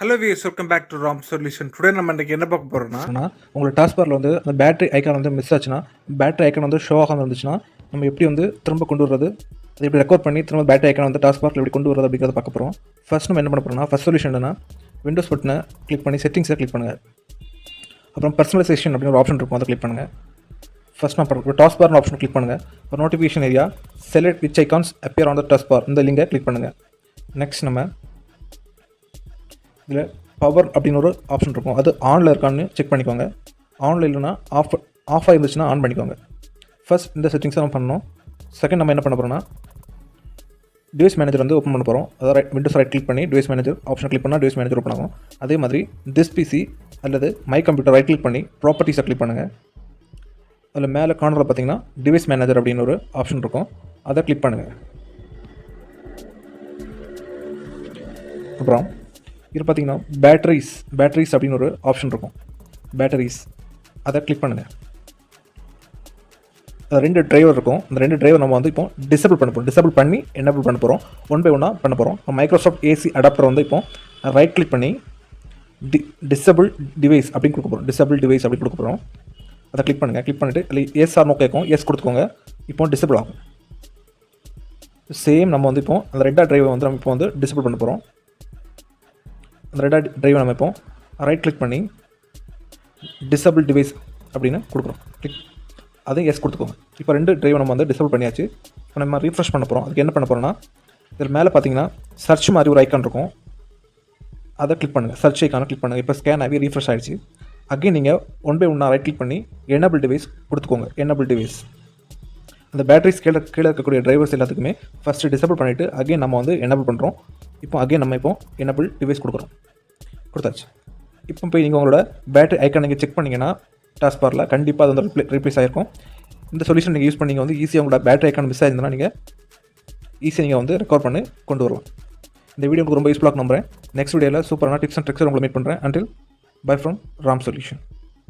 Hello viewers, welcome back to Ram solution. Today நம்ம இன்றைக்கி என்ன பார்க்க போகிறோம்னா, உங்களுக்கு டாஸ்க் பாரில் வந்து அந்த பேட்டரி ஐக்கான் வந்து மிஸ் ஆச்சுன்னா, பேட்டரி ஐக்கான் வந்து ஷோ ஆகாமல் இருந்துச்சுன்னா, நம்ம எப்படி வந்து திரும்ப கொண்டு வர்றது, அதை எப்படி ரெக்கார்ட் பண்ணி திரும்ப பேட்டரி ஐக்கான் வந்து டாஸ்க் பாரில் எப்படி கொண்டு வரது அப்படிங்கிறத பார்க்க போகிறோம். ஃபர்ஸ்ட் நம்ம என்ன பண்ண போகிறோம்னா, ஃபர்ஸ்ட் சொல்யூஷன் என்னன்னா, விண்டோஸ் பட்டனை கிளிக் பண்ணி செட்டிங்ஸை கிளிக் பண்ணுங்கள். அப்புறம் பர்சனலைசேஷன் அப்படின்னு ஒரு ஆப்ஷன் இருக்கும், அதை கிளிக் பண்ணுங்கள். ஃபர்ஸ்ட் நான் டாஸ்க் பார்னு ஆப்ஷன் கிளிக் பண்ணுங்கள். ஒரு notification area select which icons appear on the task bar, இந்த லிங்கை கிளிக் பண்ணுங்கள். நெக்ஸ்ட் நம்ம இதில் பவர் அப்படின்னு ஒரு ஆப்ஷன் இருக்கும், அது ஆனில் இருக்கான்னு செக் பண்ணிக்கோங்க. ஆனில் இல்லைனா ஆஃப் ஆகிருந்துச்சுன்னா ஆன் பண்ணிக்கோங்க. ஃபர்ஸ்ட் இந்த செட்டிங்ஸை நம்ம பண்ணணும். செகண்ட் நம்ம என்ன பண்ண போகிறோம்னா, டிவைஸ் மேனேஜர் வந்து ஓப்பன் பண்ண போகிறோம். அதாவது விண்டோஸ் ரைட் கிளிக் பண்ணி டிவைஸ் மேனேஜர் ஆப்ஷன் கிளிக் பண்ணால் டிவைஸ் மேனேஜர் ஓப்பன் ஆகும். அதே மாதிரி திஸ் பிசி அல்லது மை கம்ப்யூட்டர் ரைட் கிளிக் பண்ணி ப்ராப்பர்ட்டிஸை கிளிக் பண்ணுங்கள். அதில் மேலே கார்னரில் பார்த்தீங்கன்னா டிவைஸ் மேனேஜர் அப்படின்னு ஒரு ஆப்ஷன் இருக்கும், அதை கிளிக் பண்ணுங்கள். அப்புறம் இது பார்த்தீங்கன்னா பேட்டரிஸ் அப்படின்னு ஒரு ஆப்ஷன் இருக்கும், பேட்டரிஸ் அதை கிளிக் பண்ணுங்கள். அது 2 டிரைவர் இருக்கும், அந்த 2 டிரைவர் நம்ம வந்து இப்போ டிசேபிள் பண்ண போகிறோம். டிசேபிள் பண்ணி எனேபிள் பண்ண போகிறோம், ஒன் பை ஒன்னாக பண்ண போகிறோம். மைக்ரோசாஃப்ட் ஏசி அடாப்டர் வந்து இப்போ ரைட் கிளிக் பண்ணி டிசேபிள் டிவைஸ் அப்படின்னு கொடுக்க போகிறோம். டிசேபிள் டிவைஸ் அப்படி கொடுக்க போகிறோம், அதை கிளிக் பண்ணுங்கள். கிளிக் பண்ணிவிட்டு இல்லை எஸ் ஆர் நோ கேட்கும், எஸ் கொடுத்துக்கோங்க. இப்போ டிசேபிள் ஆகும். சேம் நம்ம வந்து இப்போ அந்த 2 டிரைவை வந்து நம்ம இப்போ வந்து டிசேபிள் பண்ண போகிறோம். அந்த 2 டிரைவை நம்ம இப்போ ரைட் கிளிக் பண்ணி டிசேபிள் டிவைஸ் அப்படின்னு கொடுக்குறோம். அதையும் எஸ் கொடுத்துக்கோங்க. இப்போ 2 டிரைவை நம்ம வந்து டிசேபிள் பண்ணியாச்சு. இப்போ நம்ம ரீஃப்ரெஷ் பண்ண போகிறோம். அதுக்கு என்ன பண்ண போகிறோம்னா, இதில் மேலே பார்த்தீங்கன்னா சர்ச் மாதிரி ஒரு ஐக்கான் இருக்கும், அதை கிளிக் பண்ணுங்கள். சர்ச் ஐக்கானை கிளிக் பண்ணுங்கள். இப்போ ஸ்கேன் ஆகி ரீஃப்ரெஷ் ஆகிடுச்சு. அகைன் நீங்கள் ஒன் பை ஒன்னாக ரைட் கிளிக் பண்ணி எனேபிள் டிவைஸ் கொடுத்துக்கோங்க. எனேபிள் டிவைஸ் அந்த பேட்டரிஸ் கீழே இருக்கக்கூடிய டிரைவர்ஸ் எல்லாத்துக்குமே ஃபஸ்ட்டு டிசேபிள் பண்ணிவிட்டு அகைன் நம்ம வந்து எனேபிள் பண்ணுறோம். இப்போ அகைன் நம்ம இப்போ எனேபிள் டிவைஸ் கொடுத்தாச்சு. இப்போ போய் நீங்கள் உங்களோட பேட்டரி ஐக்கான் நீங்கள் செக் பண்ணிங்கன்னா டாஸ்க் பாரில் கண்டிப்பாக அது வந்து ரீப்ளேஸ் ஆகிருக்கும். இந்த சொல்யூஷன் நீங்கள் யூஸ் பண்ணி வந்து ஈஸியாக உங்களோட பேட்டரி ஐக்கான் மிஸ் ஆயிருந்தனா நீங்கள் ஈஸியாக நீங்கள் வந்து ரெக்கார்ட் பண்ணி கொண்டு வரலாம். இந்த வீடியோ உங்களுக்கு ரொம்ப யூஸ்ஃபுல்லாக நம்புறேன். நெக்ஸ்ட் வீடியோவில் சூப்பரான டிப்ஸ் அண்ட் ட்ரிக்ஸ் உங்களை மீட் பண்ணுறேன். Until by from Ram solution.